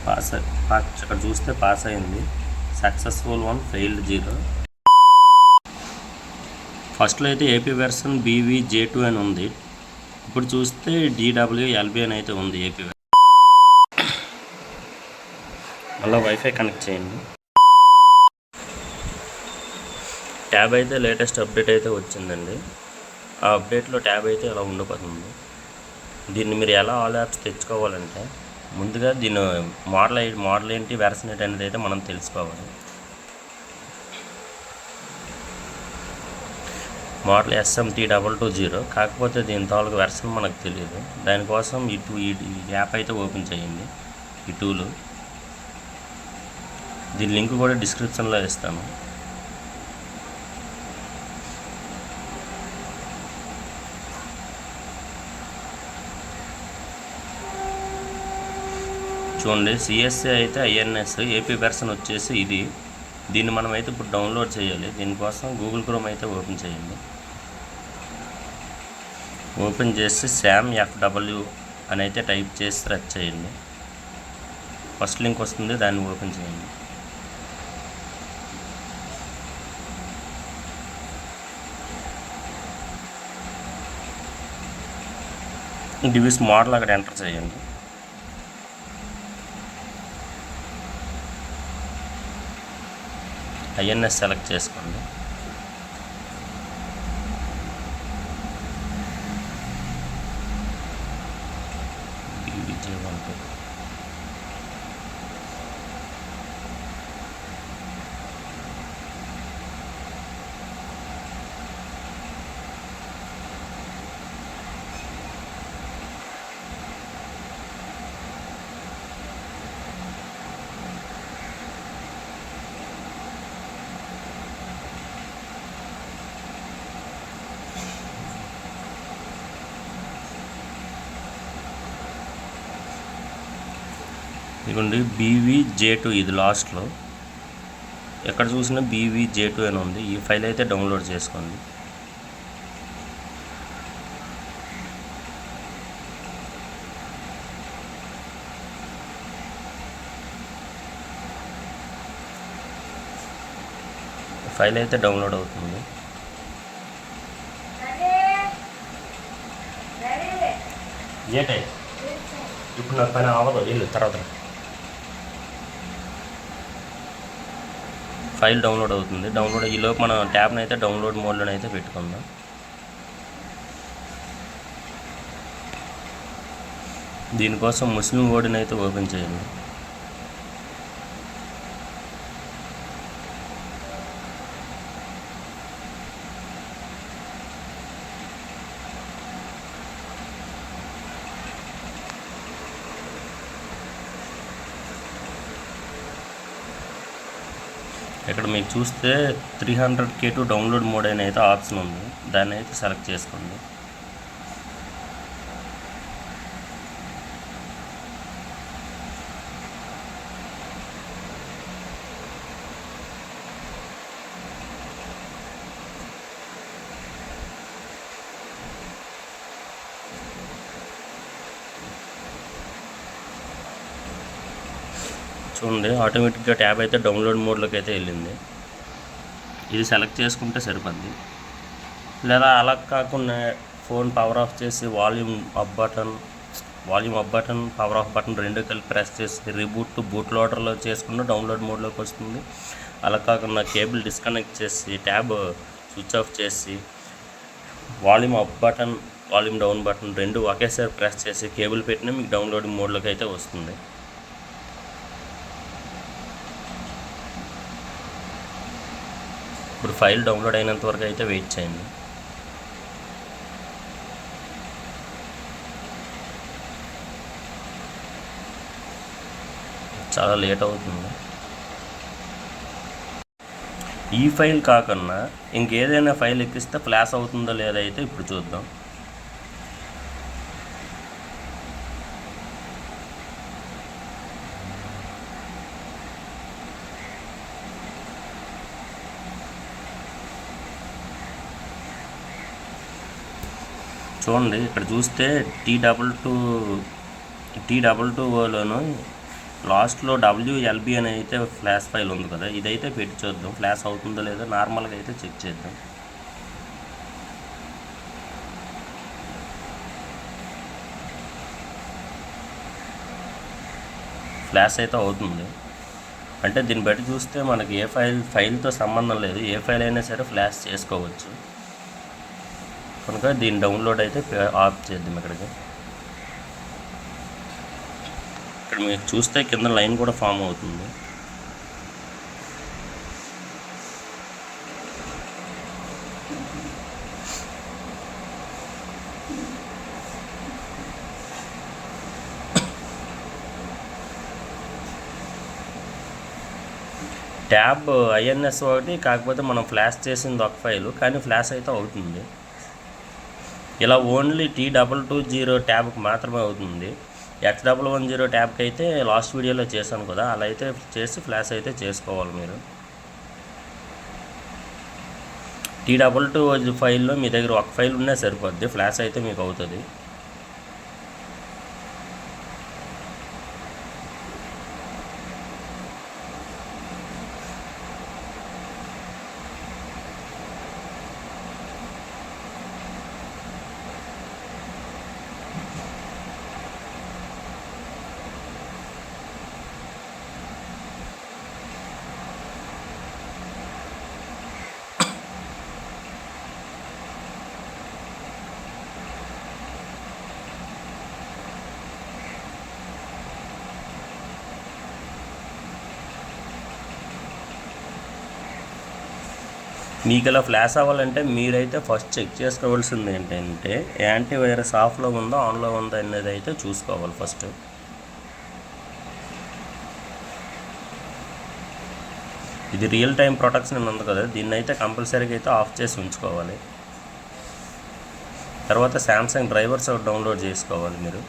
Pass ఇక్కడ చూస్తే pass అయింది. Successful 1 failed 0. ఫస్ట్లో అయితే ఏపీ వెర్షన్ BVJ2 అని ఉంది. ఇప్పుడు చూస్తే DWLB అని అయితే ఉంది ఏపీ. మళ్ళీ వైఫై కనెక్ట్ చేయండి. ట్యాబ్ అయితే లేటెస్ట్ అప్డేట్ అయితే వచ్చిందండి. ఆ అప్డేట్లో ట్యాబ్ అయితే ఇలా ఉండిపోతుంది. దీన్ని మీరు ఎలా ఆల్ యాప్స్ తెచ్చుకోవాలంటే ముందుగా దీని మోడల్ ఏంటి, వెర్షన్ ఏంటి అనేది అయితే మనం తెలుసుకోవాలి. Model SMT220. కాకపోతే దీని తాలూకు వెర్షన్ మనకు తెలియదు. దానికోసం ఈ యాప్ అయితే ఓపెన్ చేయండి. ఈ టూలు దీని లింక్ కూడా డిస్క్రిప్షన్లో ఇస్తాను. చూడండి, CSA అయితే INS, ఏపీ వెర్షన్ వచ్చేసి ఇది. దీన్ని మనం అయితే ఇప్పుడు డౌన్లోడ్ చేయాలి. దీనికోసం గూగుల్ క్రోమ్ అయితే ఓపెన్ చేయండి. ఓపెన్ చేసి SAMFW అని అయితే టైప్ చేసి సెర్చ్ చేయండి. ఫస్ట్ లింక్ వస్తుంది, దాన్ని ఓపెన్ చేయండి. డివిస్ మోడల్ అక్కడ ఎంటర్ చేయండి. INS సెలెక్ట్ చేసుకోండి. BVJ12. ఇదిగోండి BVJ2, ఇది లాస్ట్లో ఎక్కడ చూసినా BVJ2 అని ఉంది. ఈ ఫైల్ అయితే డౌన్లోడ్ చేసుకోండి. ఫైల్ అయితే డౌన్లోడ్ అవుతుంది. ఇప్పుడు నాకు పైన అవ్వదు, వీళ్ళు తర్వాత ఫైల్ డౌన్లోడ్ అవుతుంది. డౌన్లోడ్ ఈలోపు మన ట్యాబ్ని అయితే డౌన్లోడ్ మోడ్లో అయితే పెట్టుకుందాం. దీనికోసం ముస్లిం వర్డ్ని అయితే ఓపెన్ చేయండి. ఇక్కడ మీకు చూస్తే 300K డౌన్లోడ్ మోడ్ అని అయితే ఆప్షన్ ఉంది. దాన్ని అయితే సెలెక్ట్ చేసుకోండి. చూడండి, ఆటోమేటిక్గా ట్యాబ్ అయితే డౌన్లోడ్ మోడ్లోకి అయితే వెళ్ళింది. ఇది సెలెక్ట్ చేసుకుంటే సరిపోద్ది. లేదా అలా కాకుండా ఫోన్ పవర్ ఆఫ్ చేసి volume up button power of button రెండు కలిపి ప్రెస్ చేసి రీబూట్ టు బూట్ లోడర్లో చేసుకుంటే డౌన్లోడ్ మోడ్లోకి వస్తుంది. అలా కాకుండా కేబుల్ డిస్కనెక్ట్ చేసి ట్యాబ్ స్విచ్ ఆఫ్ చేసి volume up button volume down button రెండు ఒకేసారి ప్రెస్ చేసి కేబుల్ పెట్టినా మీకు డౌన్లోడింగ్ మోడ్లోకి అయితే వస్తుంది. ఇప్పుడు ఫైల్ డౌన్లోడ్ అయినంత వరకు అయితే వెయిట్ చేయండి. చాలా లేట్ అవుతుంది. ఈ ఫైల్ కాకుండా ఇంకేదైనా ఫైల్ ఎక్కిస్తే ఫ్లాష్ అవుతుందో లేదా అయితే ఇప్పుడు చూద్దాం. చూడండి, ఇక్కడ చూస్తే T22Oలోను లాస్ట్లో WLB అని అయితే ఫ్లాష్ ఫైల్ ఉంది కదా, ఇదైతే పెట్టి చూద్దాం ఫ్లాష్ అవుతుందో లేదో. నార్మల్గా అయితే చెక్ చేద్దాం. ఫ్లాష్ అయితే అవుతుంది. అంటే దీన్ని బట్టి చూస్తే మనకి ఏ ఫైల్తో సంబంధం లేదు, ఏ ఫైల్ అయినా సరే ఫ్లాష్ చేసుకోవచ్చు. కనుక దీని డౌన్లోడ్ అయితే ఆఫ్ చేద్దాం. ఇక్కడ మీకు చూస్తే కింద లైన్ కూడా ఫామ్ అవుతుంది. ట్యాబ్ INS ఒకటి, కాకపోతే మనం ఫ్లాష్ చేసింది ఒక ఫైలు, కానీ ఫ్లాష్ అయితే అవుతుంది. ఇలా ఓన్లీ T220 ట్యాబ్కి మాత్రమే అవుతుంది. X110 ట్యాబ్కి అయితే లాస్ట్ వీడియోలో చేశాను కదా, అలా అయితే చేసి ఫ్లాష్ అయితే చేసుకోవాలి మీరు. T220 ఫైల్లో మీ దగ్గర ఒక ఫైల్ ఉన్నా సరిపోద్ది, ఫ్లాష్ అయితే మీకు అవుతుంది. మీకు ఇలా ఫ్లాష్ అవ్వాలంటే మీరైతే ఫస్ట్ చెక్ చేసుకోవాల్సింది ఏంటంటే యాంటీవైరస్ ఆఫ్లో ఉందో ఆన్లో ఉందో అనేది అయితే చూసుకోవాలి ఫస్ట్. ఇది రియల్ టైం ప్రొటెక్షన్ ఉంది కదా, దీన్ని అయితే కంపల్సరీగా అయితే ఆఫ్ చేసి ఉంచుకోవాలి. తర్వాత శాంసంగ్ డ్రైవర్స్ డౌన్లోడ్ చేసుకోవాలి మీరు.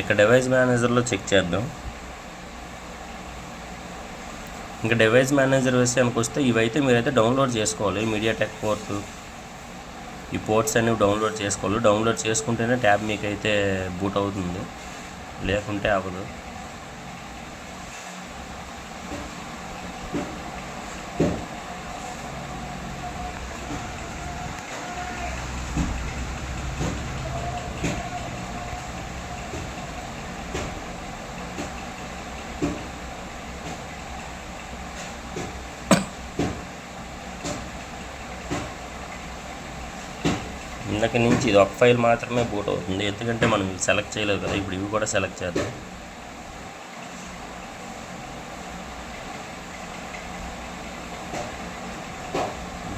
ఇక్కడ డివైస్ మేనేజర్లో చెక్ చేద్దాం. ఇంకా డివైస్ మేనేజర్ విషయానికి వస్తే ఇవైతే మీరైతే డౌన్లోడ్ చేసుకోవాలి. మీడియాటెక్ పోర్టు, ఈ పోర్ట్స్ అనేవి డౌన్లోడ్ చేసుకోవాలి. డౌన్లోడ్ చేసుకుంటేనే ట్యాబ్ మీకైతే బూట్ అవుతుంది, లేకుంటే అవ్వదు. ఇందాక నుంచి ఇది ఒక ఫైల్ మాత్రమే బూట్ అవుతుంది, ఎందుకంటే మనం సెలెక్ట్ చేయలేదు కదా. ఇప్పుడు ఇవి కూడా సెలెక్ట్ చేద్దాం.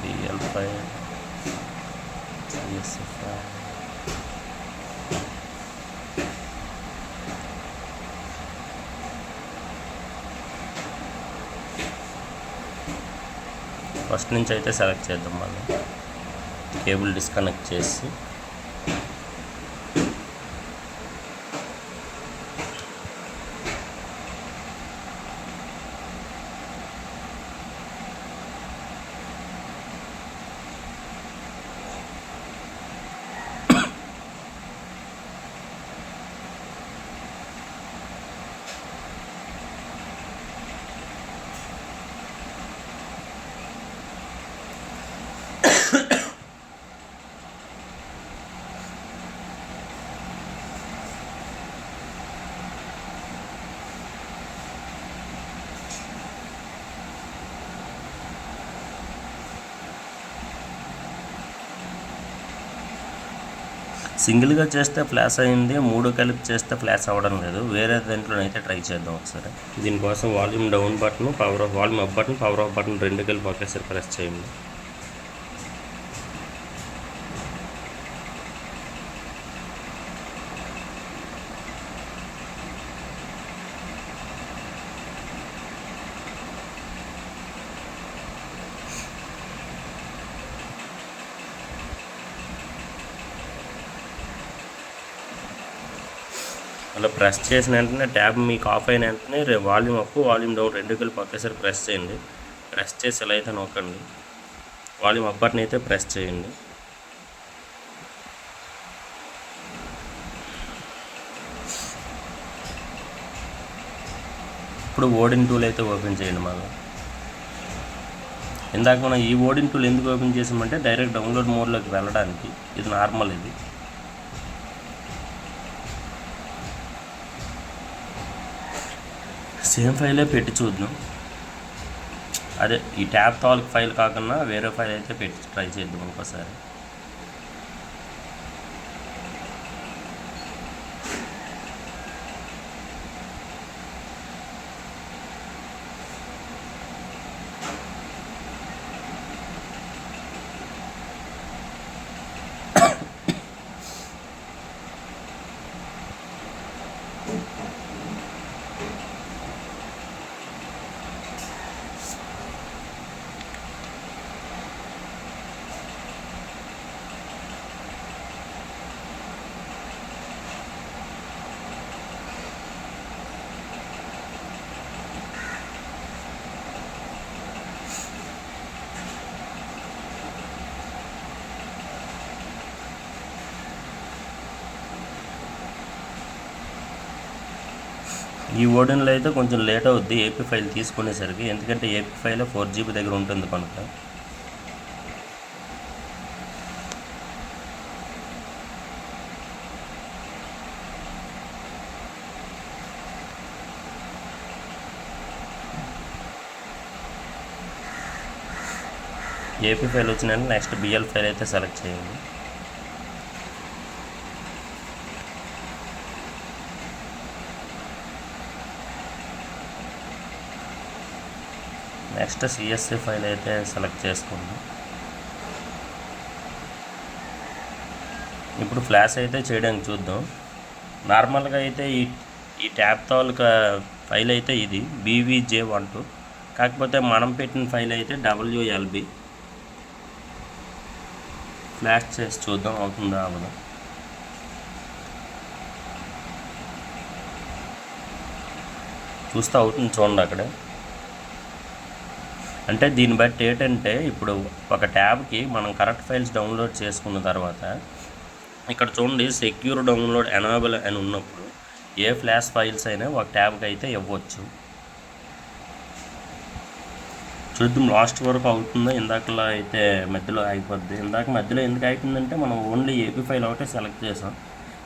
DL file, CSV file, first నుంచి అయితే సెలెక్ట్ చేద్దాం. మళ్ళీ కేబుల్ డిస్కనెక్ట్ చేసి సింగిల్గా చేస్తే ఫ్లాష్ అయింది, 3 కలిపి చేస్తే ఫ్లాష్ అవ్వడం లేదు. వేరే దాంట్లోనైతే ట్రై చేద్దాం ఒకసారి. దీనికోసం volume down button, volume up button, power of button 2 కలిపి ఒకేసారి ప్రెస్ చేయండి. అలా ప్రెస్ చేసిన వెంటనే ట్యాబ్ మీకు ఆఫ్ అయిన వెంటనే వాల్యూమ్ అప్, వాల్యూమ్ డౌన్ 2 కలిపి ఒకేసారి ప్రెస్ చేయండి. ప్రెస్ చేసి ఇలా అయితే నొక్కండి. వాల్యూమ్ అప్ బటన్ అయితే ప్రెస్ చేయండి. ఇప్పుడు ఓడిన్ టూల్ అయితే ఓపెన్ చేయండి. మళ్ళీ ఇందాక మనం ఈ ఓడిన్ టూల్ ఎందుకు ఓపెన్ చేసామంటే డైరెక్ట్ డౌన్లోడ్ మోడ్లోకి వెళ్ళడానికి. ఇది నార్మల్, ఇది సేమ్ ఫైలే పెట్టి చూద్దాం. అదే ఈ ట్యాబ్ తాలూకు ఫైల్ కాకుండా వేరే ఫైల్ అయితే పెట్టి ట్రై చేద్దాం ఇంకోసారి. ఈ ఓడిన్లో అయితే కొంచెం లేట్ అవుద్ది ఏపీ ఫైల్ తీసుకునేసరికి, ఎందుకంటే ఏపీ ఫైల్ 4 GB దగ్గర ఉంటుంది కనుక. ఏపీ ఫైల్ వచ్చినాక నెక్స్ట్ బిఎల్ ఫైల్ అయితే సెలెక్ట్ చేయండి. నెక్స్ట్ సిఎస్సి ఫైల్ అయితే సెలెక్ట్ చేసుకోండి. ఇప్పుడు ఫ్లాష్ అయితే చేయడానికి చూద్దాం. నార్మల్గా అయితే ఈ ట్యాబ్ తాలూకా ఫైల్ అయితే ఇది BVJ12, కాకపోతే మనం పెట్టిన ఫైల్ అయితే WLB. ఫ్లాష్ చేసి చూద్దాం అవుతుందా అవ్వదా. చూస్తే అవుతుంది చూడండి అక్కడ. అంటే దీన్ని బట్టి ఏంటంటే ఇప్పుడు ఒక ట్యాబ్కి మనం కరెక్ట్ ఫైల్స్ డౌన్లోడ్ చేసుకున్న తర్వాత ఇక్కడ చూడండి సెక్యూర్ డౌన్లోడ్ ఎనేబుల్ అని ఉన్నప్పుడు ఏ ఫ్లాష్ ఫైల్స్ అయినా ఒక ట్యాబ్కి అయితే ఇవ్వచ్చు. చూద్దాం లాస్ట్ వరకు అవుతుందో. ఇందాకలా అయితే మధ్యలో ఆగిపోద్ది. ఇందాక మధ్యలో ఎందుకు అయిపోయిందంటే మనం ఓన్లీ ఏపీ ఫైల్ ఒకటే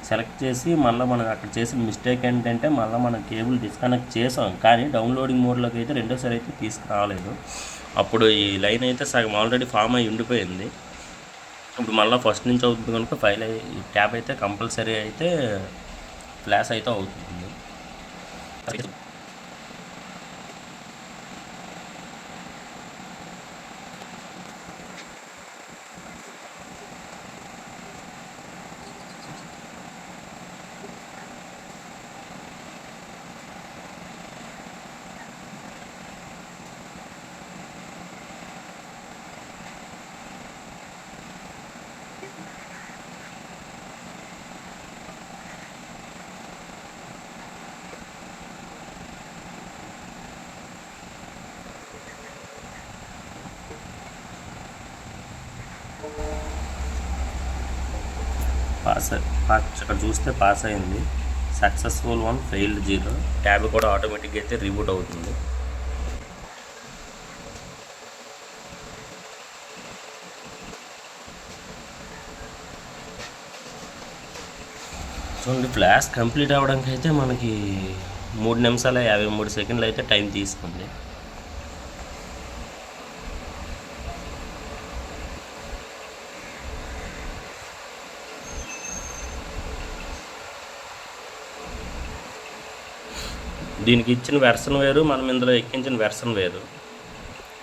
సెలెక్ట్ చేసి మళ్ళీ మనం అక్కడ చేసిన మిస్టేక్ ఏంటంటే మళ్ళీ మనం కేబుల్ డిస్కనెక్ట్ చేసాం, కానీ డౌన్లోడింగ్ మోడ్లోకి అయితే రెండోసారి అయితే తీసుకురాలేదు. అప్పుడు ఈ లైన్ అయితే సగం ఆల్రెడీ ఫామ్ అయి ఉండిపోయింది. ఇప్పుడు మళ్ళీ ఫస్ట్ నుంచి అవుతుంది కనుక ఈ ట్యాబ్ అయితే కంపల్సరీ అయితే ఫ్లాష్ అయితే అవుతుంది. అక్కడ చూస్తే పాస్ అయింది. Successful 1 failed 0. ట్యాబ్ కూడా ఆటోమేటిక్గా అయితే రీబూట్ అవుతుంది. చూడండి ఫ్లాష్ కంప్లీట్ అవ్వడానికి అయితే మనకి 3 నిమిషాల 53 సెకండ్లు అయితే టైం తీసుకుంది. దీనికి ఇచ్చిన వెర్షన్ వేరు, మనం ఇందులో ఎక్కించిన వెర్షన్ వేరు.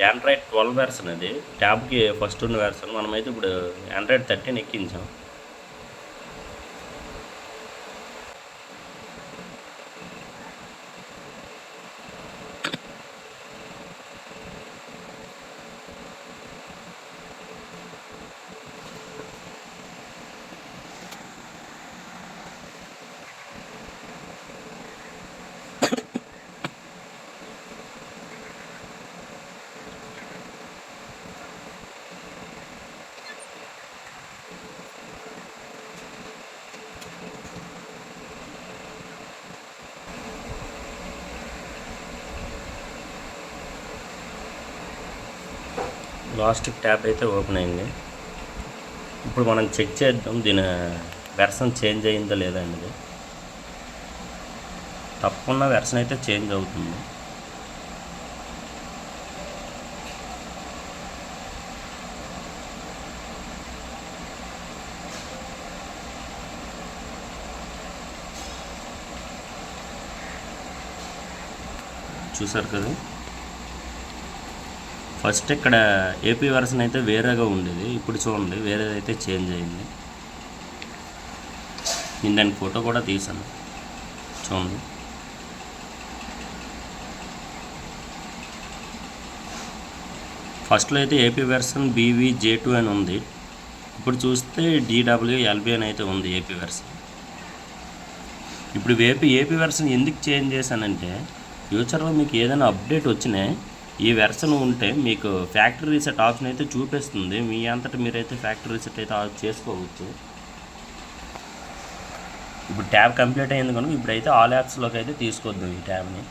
ఆండ్రాయిడ్ 12 వెర్షన్ అది, ట్యాబ్కి ఫస్ట్ ఉన్న వెర్షన్. మనమైతే ఇప్పుడు ఆండ్రాయిడ్ 13 ఎక్కించాం. లాస్ట్ ట్యాబ్ అయితే ఓపెన్ అయింది. ఇప్పుడు మనం చెక్ చేద్దాం దీని వెర్షన్ చేంజ్ అయిందో లేదా అనేది. తప్పకుండా వెర్షన్ అయితే చేంజ్ అవుతుంది. చూసారు కదా, ఫస్ట్ ఇక్కడ ఏపీ వెర్షన్ అయితే వేరేగా ఉండేది, ఇప్పుడు చూడండి వేరేదైతే చేంజ్ అయింది. నేను దాని ఫోటో కూడా తీసాను, చూడండి. ఫస్ట్లో అయితే ఏపీ వెర్షన్ BVJ2 అని ఉంది, ఇప్పుడు చూస్తే DWLB అని అయితే ఉంది ఏపీ వెర్షన్. ఇప్పుడు ఏపీ వెర్షన్ ఎందుకు చేంజ్ చేశానంటే, ఫ్యూచర్లో మీకు ఏదైనా అప్డేట్ వచ్చినా ఈ వెర్షన్ ఉంటే మీకు ఫ్యాక్టరీ రీసెట్ ఆప్షన్ అయితే చూపిస్తుంది. మీ అంతటా మీరైతే ఫ్యాక్టరీ రీసెట్ అయితే ఆఫ్ చేసుకోవచ్చు. ఇప్పుడు ట్యాబ్ కంప్లీట్ అయింది కనుక ఇప్పుడైతే ఆల్ యాప్స్లోకి అయితే తీసుకొద్దాం ఈ ట్యాబ్ని.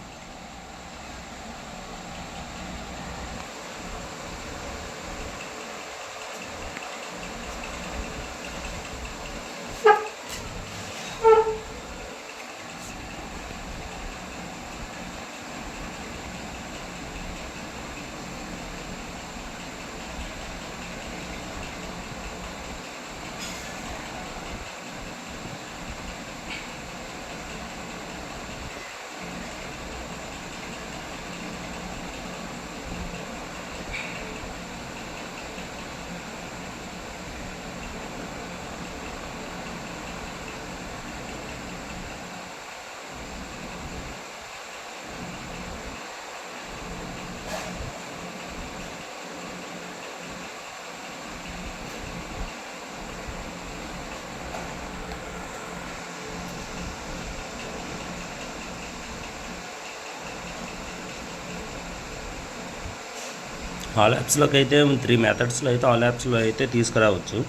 ఆల్ యాప్స్లోకి అయితే 3 మెథడ్స్లో అయితే ఆల్ యాప్స్లో అయితే తీసుకురావచ్చు.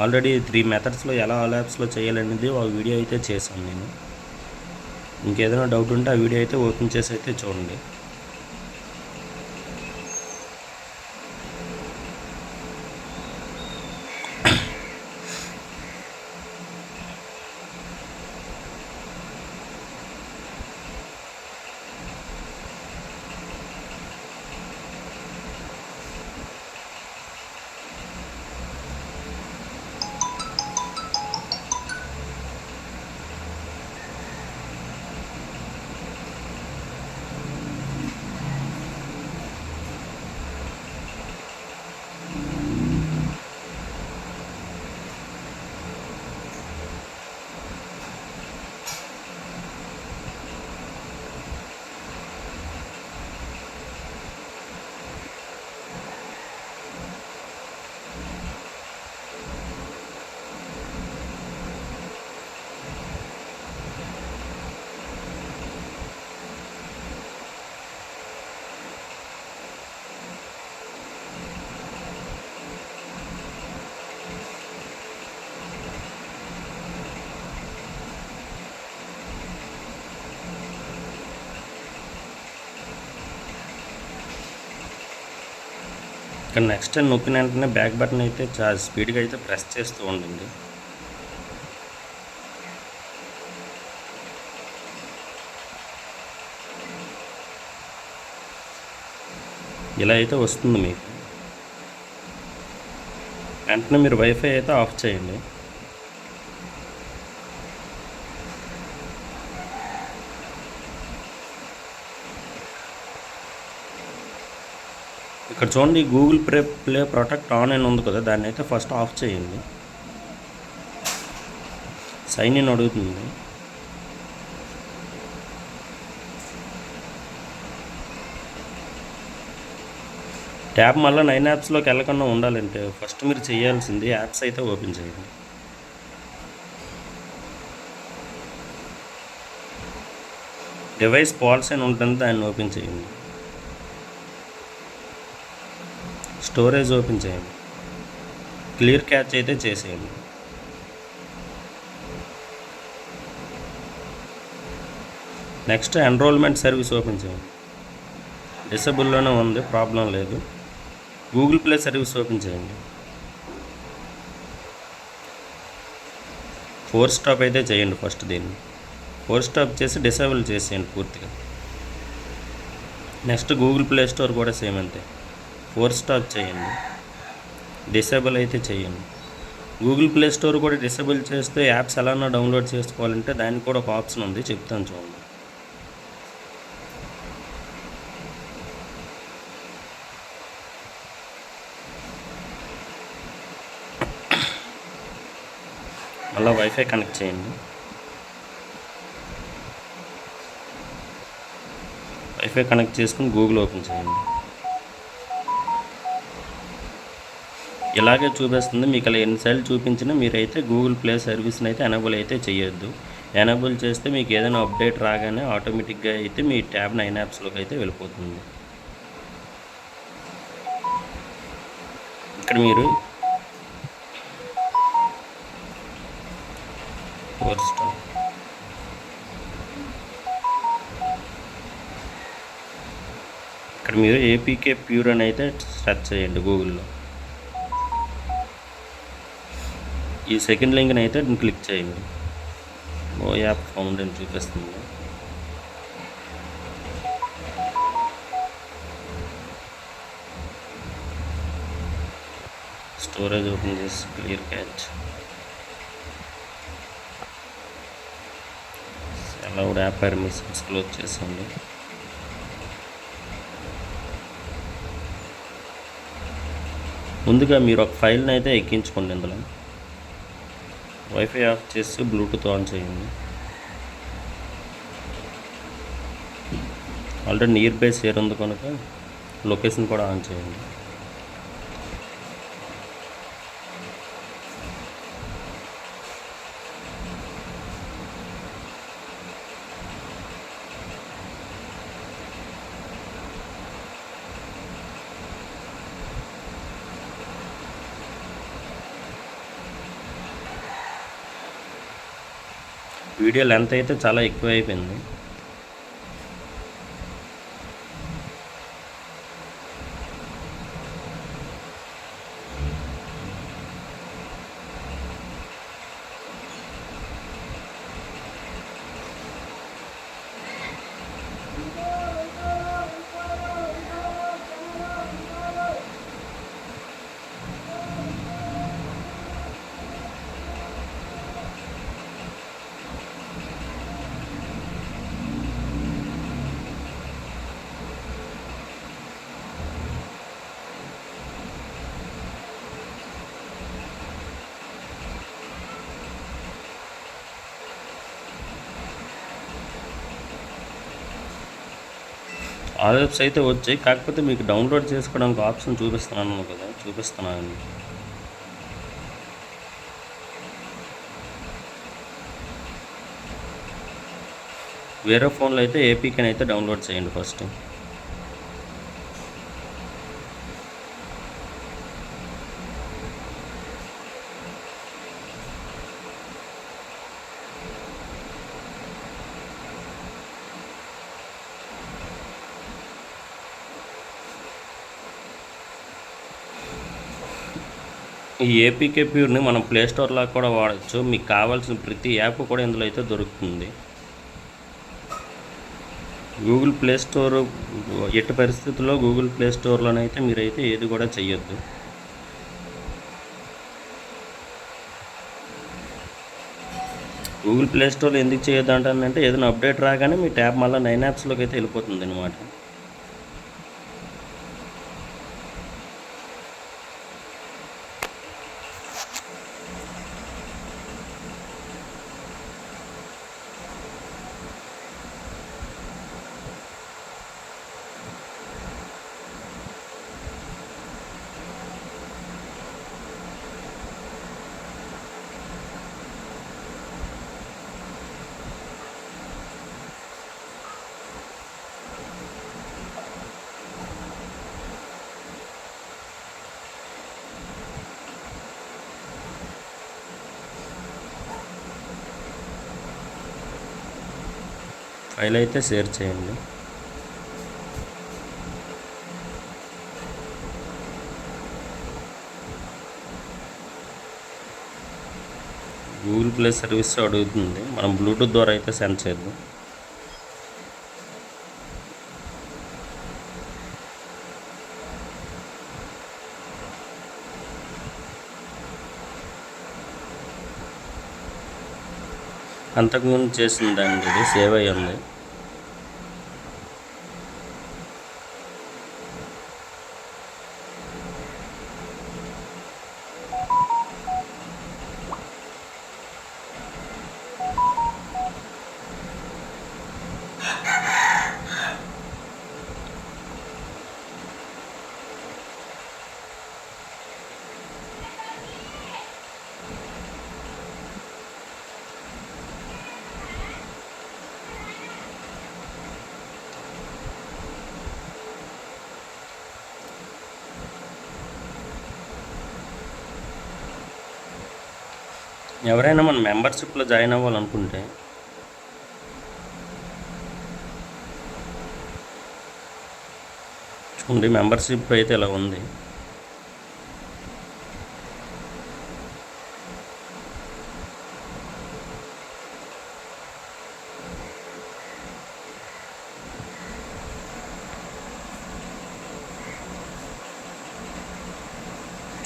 ఆల్రెడీ 3 మెథడ్స్లో ఎలా ఆల్ యాప్స్లో చేయాలనేది ఒక వీడియో అయితే చేశాను నేను. ఇంకేదైనా డౌట్ ఉంటే ఆ వీడియో అయితే ఓపెన్ చేసి అయితే చూడండి. ఇక్కడ నెక్స్ట్ నొక్కిన వెంటనే బ్యాక్ బటన్ అయితే చాలా స్పీడ్గా అయితే ప్రెస్ చేస్తూ ఉండండి. ఇలా అయితే వస్తుంది మీకు. వెంటనే మీరు వైఫై అయితే ఆఫ్ చేయండి. ఇక్కడ చూడండి గూగుల్ ప్లే ప్రొటెక్ట్ ఆన్ అని ఉంది కదా, దాన్ని అయితే ఫస్ట్ ఆఫ్ చేయండి. సైన్ ఇన్ అడుగుతుంది. ట్యాబ్ మళ్ళీ 9 యాప్స్లోకి వెళ్ళకుండా ఉండాలంటే ఫస్ట్ మీరు చేయాల్సింది యాప్స్ అయితే ఓపెన్ చేయండి. డివైస్ పాలసీ అని ఉంటుంది, దాన్ని ఓపెన్ చేయండి. స్టోరేజ్ ఓపెన్ చేయండి. క్లియర్ క్యాచ్ అయితే చేసేయండి. నెక్స్ట్ ఎన్రోల్మెంట్ సర్వీస్ ఓపెన్ చేయండి. డిసేబుల్లోనే ఉంది, ప్రాబ్లం లేదు. గూగుల్ ప్లే సర్వీస్ ఓపెన్ చేయండి. ఫోర్స్ స్టాప్ అయితే చేయండి ఫస్ట్. దీన్ని ఫోర్స్ స్టాప్ చేసి డిసేబుల్ చేసేయండి పూర్తిగా. నెక్స్ట్ గూగుల్ ప్లే స్టోర్ కూడా సేమ్ అంతే, ఫోర్స్ స్టాప్ చేయండి, డిసేబుల్ అయితే చేయండి. గూగుల్ ప్లే స్టోర్ కూడా డిసేబుల్ చేస్తే యాప్స్ ఎలానో డౌన్లోడ్ చేసుకోవాలంటే దానికి కూడా ఒక ఆప్షన్ ఉంది, చెప్తాను చూడండి. మళ్ళీ వైఫై కనెక్ట్ చేయండి. వైఫై కనెక్ట్ చేసుకుని గూగుల్ ఓపెన్ చేయండి. ఇలాగే చూపిస్తుంది మీకు. అలా ఎన్నిసార్లు చూపించినా మీరైతే గూగుల్ ప్లే సర్వీస్ని అయితే ఎనేబుల్ అయితే చేయొద్దు. ఎనేబుల్ చేస్తే మీకు ఏదైనా అప్డేట్ రాగానే ఆటోమేటిక్గా అయితే మీ ట్యాబ్ 9 యాప్స్లోకి అయితే వెళ్ళిపోతుంది. ఇక్కడ మీరు ఇక్కడ మీరు ఏపీకే ప్యూర్ అని అయితే సెర్చ్ చేయండి గూగుల్లో. ఈ సెకండ్ లింక్ని అయితే క్లిక్ చేయండి. ఓ యాప్ ఫౌండ్ అని చూపిస్తుంది. స్టోరేజ్ ఓపెన్ చేసి clear cache allowed app permissions close చేసండి. ముందుగా మీరు ఒక ఫైల్ని అయితే ఎక్కించుకోండి. ఇందులో వైఫై ఆఫ్ చేసి బ్లూటూత్ ఆన్ చేయండి. ఆల్రెడీ నియర్ బై షేర్ ఉంది కనుక లొకేషన్ కూడా ఆన్ చేయండి. వీడియో లెంత్ అయితే చాలా ఎక్కువ అయిపోయింది. ఆల్ యాప్స్ అయితే వచ్చాయి, కాకపోతే మీకు డౌన్లోడ్ చేసుకోవడానికి ఆప్షన్ చూపిస్తున్నాను కదా, చూపిస్తున్నాను. వేరే ఫోన్లో అయితే ఏపీకేని అయితే డౌన్లోడ్ చేయండి ఫస్ట్. ఈ ఏపీకే ప్యూర్ని మనం ప్లేస్టోర్లో కూడా వాడచ్చు. మీకు కావాల్సిన ప్రతి యాప్ కూడా ఇందులో అయితే దొరుకుతుంది. గూగుల్ ప్లే స్టోర్ ఎట్టి పరిస్థితుల్లో గూగుల్ ప్లే స్టోర్లోనైతే మీరైతే ఏది కూడా చెయ్యొద్దు. గూగుల్ ప్లే స్టోర్లో ఎందుకు చేయొద్దు అంటానంటే ఏదైనా అప్డేట్ రాగానే మీ ట్యాబ్ మళ్ళీ 9 యాప్స్లోకి అయితే వెళ్ళిపోతుంది అనమాట. ఫైల్ అయితే షేర్ చేయండి. గూగుల్ ప్లే సర్వీస్ అడుగుతుంది, మనం బ్లూటూత్ ద్వారా అయితే సెండ్ చేద్దాం. అంతకుముందు చేసిందండి, ఇది సేవ్ అయ్యి ఉంది. ఎవరైనా మన మెంబర్షిప్లో జాయిన్ అవ్వాలనుకుంటే చూడండి, మెంబర్షిప్ అయితే ఇలా ఉంది.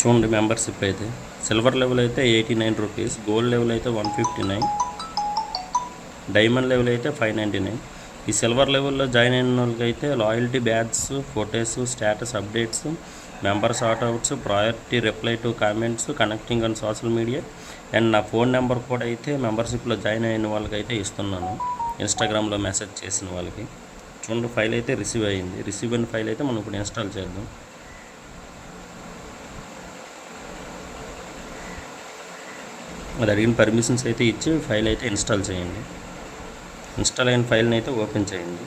చూడండి, మెంబర్షిప్ అయితే సిల్వర్ లెవెల్ అయితే 89 రూపీస్, గోల్డ్ లెవెల్ అయితే 159, డైమండ్ లెవెల్ అయితే 599. ఈ సిల్వర్ లెవెల్లో జాయిన్ అయిన వాళ్ళకి అయితే loyalty బ్యాడ్స్, photos, status updates, members outs, priority reply to comments, connecting on social media and నా ఫోన్ నెంబర్ కూడా అయితే మెంబర్షిప్లో జాయిన్ అయిన వాళ్ళకి అయితే ఇస్తున్నాను, ఇన్స్టాగ్రామ్లో మెసేజ్ చేసిన వాళ్ళకి. చూడండి, ఫైల్ అయితే రిసీవ్ అయ్యింది. రిసీవ్ అయిన ఫైల్ అయితే మనం ఇప్పుడు ఇన్స్టాల్ చేద్దాం. అది అడిగిన పర్మిషన్స్ అయితే ఇచ్చి ఫైల్ అయితే ఇన్స్టాల్ చేయండి. ఇన్స్టాల్ అయిన ఫైల్ని అయితే ఓపెన్ చేయండి.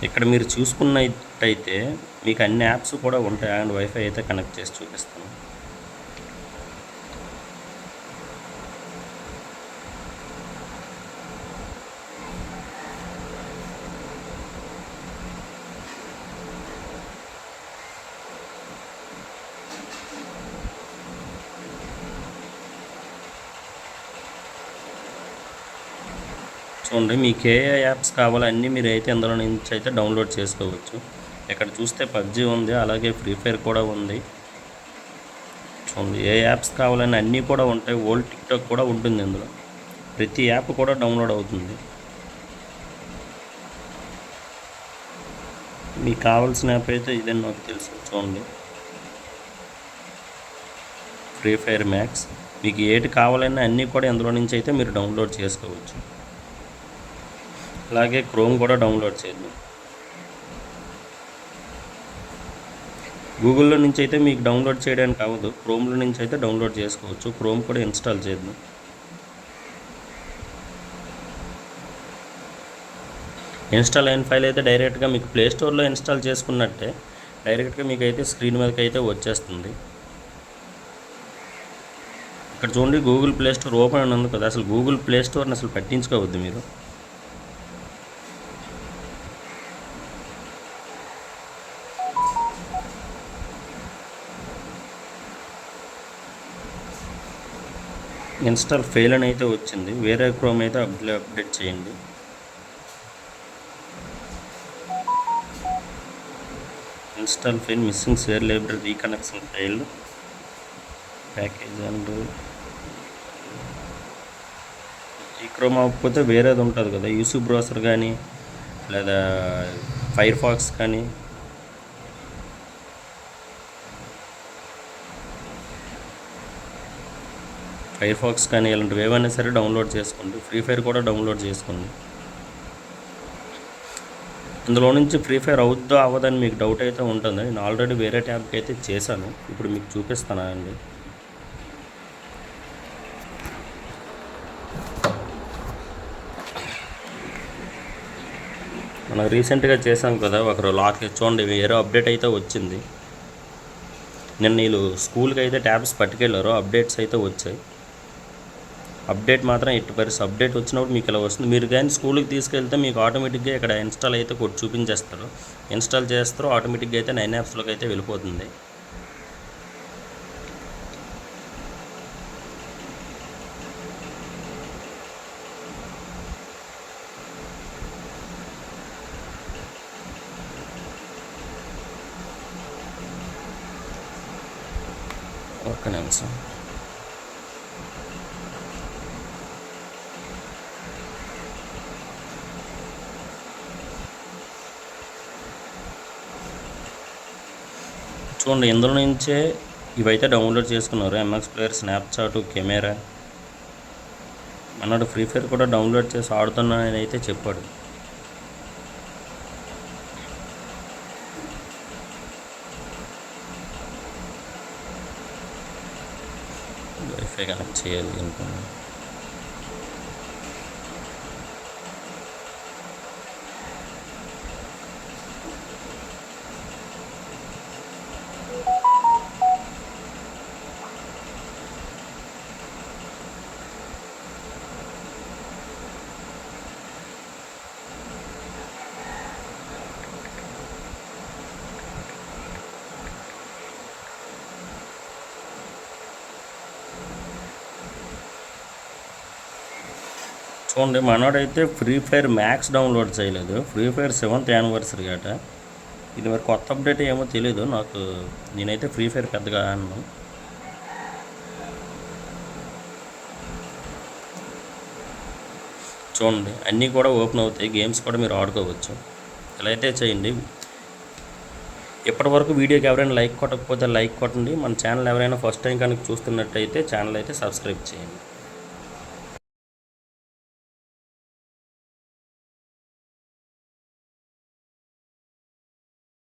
ఇక్కడ మీరు చూసుకున్నట్టయితే మీకు అన్ని యాప్స్ కూడా ఉంటాయి. అండ్ వైఫై అయితే కనెక్ట్ చేసి చూపిస్తాను. చూడండి, మీకు ఏ యాప్స్ కావాలో అన్నీ మీరు అయితే ఇందులో నుంచి అయితే డౌన్లోడ్ చేసుకోవచ్చు. ఇక్కడ చూస్తే పబ్జీ ఉంది, అలాగే ఫ్రీ ఫైర్ కూడా ఉంది. చూడండి, ఏ యాప్స్ కావాలని అన్నీ కూడా ఉంటాయి. ఓల్డ్ టిక్టాక్ కూడా ఉంటుంది ఇందులో. ప్రతి యాప్ కూడా డౌన్లోడ్ అవుతుంది. మీకు కావాల్సిన యాప్ అయితే ఇదని నాకు తెలుసు. చూడండి, ఫ్రీ ఫైర్ మ్యాక్స్. మీకు ఏటి కావాలన్నా అన్నీ కూడా ఇందులో నుంచి అయితే మీరు డౌన్లోడ్ చేసుకోవచ్చు. అలాగే క్రోమ్ కూడా డౌన్లోడ్ చేద్దాం. గూగుల్లో నుంచి అయితే మీకు డౌన్లోడ్ చేయడానికి అవ్వదు, క్రోమ్లో నుంచి అయితే డౌన్లోడ్ చేసుకోవచ్చు. క్రోమ్ కూడా ఇన్స్టాల్ చేద్దాం. ఇన్స్టాల్ అయిన ఫైల్ అయితే డైరెక్ట్గా మీకు ప్లే స్టోర్లో ఇన్స్టాల్ చేసుకున్నట్టే డైరెక్ట్గా మీకు అయితే స్క్రీన్ మీదకి అయితే వచ్చేస్తుంది. ఇక్కడ చూడండి, గూగుల్ ప్లే స్టోర్ ఓపెన్ అని ఉంది కదా. అసలు గూగుల్ ప్లే స్టోర్ని అసలు పట్టించుకోవద్దు మీరు. ఇన్స్టాల్ ఫెయిల్ అని అయితే వచ్చింది. వేరే క్రోమ్ అయితే అప్డేట్ చేయండి. Install fail, missing share library reconnection fail, package and ఈ క్రోమ్ అవ్వకపోతే వేరేది ఉంటుంది కదా, యూట్యూబ్ బ్రౌజర్ కానీ లేదా ఫైర్ ఫాక్స్ కానీ ఇలాంటివి ఏవైనా సరే డౌన్లోడ్ చేసుకోండి. ఫ్రీ ఫైర్ కూడా డౌన్లోడ్ చేసుకోండి. ఇందులో నుంచి ఫ్రీ ఫైర్ అవుద్దో అవ్వదని మీకు డౌట్ అయితే ఉంటుంది. నేను ఆల్రెడీ వేరే ట్యాబ్కి అయితే చేశాను, ఇప్పుడు మీకు చూపిస్తాను అండి. మనం రీసెంట్గా చేసాం కదా ఒకరు లాక్, చూడండి వేరే అప్డేట్ అయితే వచ్చింది. నిన్న వీళ్ళు స్కూల్కి అయితే ట్యాబ్స్ పట్టుకెళ్ళారు, అప్డేట్స్ అయితే వచ్చాయి. అప్డేట్ మాత్రం ఎట్టి పరిస్థితి అప్డేట్ వచ్చినప్పుడు మీకు ఇలా వస్తుంది. మీరు కానీ స్కూల్కి తీసుకెళ్తే మీకు ఆటోమేటిక్గా ఇక్కడ ఇన్స్టాల్ అయితే కొట్టి చూపించేస్తారు. ఇన్స్టాల్ చేస్తారు, ఆటోమేటిక్గా అయితే 9 యాప్స్లోకి అయితే వెళ్ళిపోతుంది. ఒక్క నిమిషం. చూడండి, ఇందులో నుంచే ఇవైతే డౌన్లోడ్ చేసుకున్నారు. MX player, Snapchat, camera. అన్నాడు ఫ్రీ ఫైర్ కూడా డౌన్లోడ్ చేసి ఆడుతున్నానని అయితే చెప్పాడు. వైఫై కనెక్ట్ చేయాలి అనుకున్నాను. చూడండి, మనోడైతే ఫ్రీ ఫైర్ మ్యాక్స్ డౌన్లోడ్ చేయలేదు. ఫ్రీ ఫైర్ 7th యానివర్సరీ అట. ఇది మరి కొత్త అప్డేట్ ఏమో తెలీదు నాకు. నేనైతే ఫ్రీ ఫైర్ పెద్దగా ఆడను. చూడండి, అన్నీ కూడా ఓపెన్ అవుతాయి. గేమ్స్ కూడా మీరు ఆడుకోవచ్చు. ఇలా అయితే చేయండి. ఇప్పటివరకు వీడియోకి ఎవరైనా లైక్ కొట్టకపోతే లైక్ కొట్టండి. మన ఛానల్ ఎవరైనా ఫస్ట్ టైం కనుక చూస్తున్నట్టయితే ఛానల్ అయితే సబ్స్క్రైబ్ చేయండి.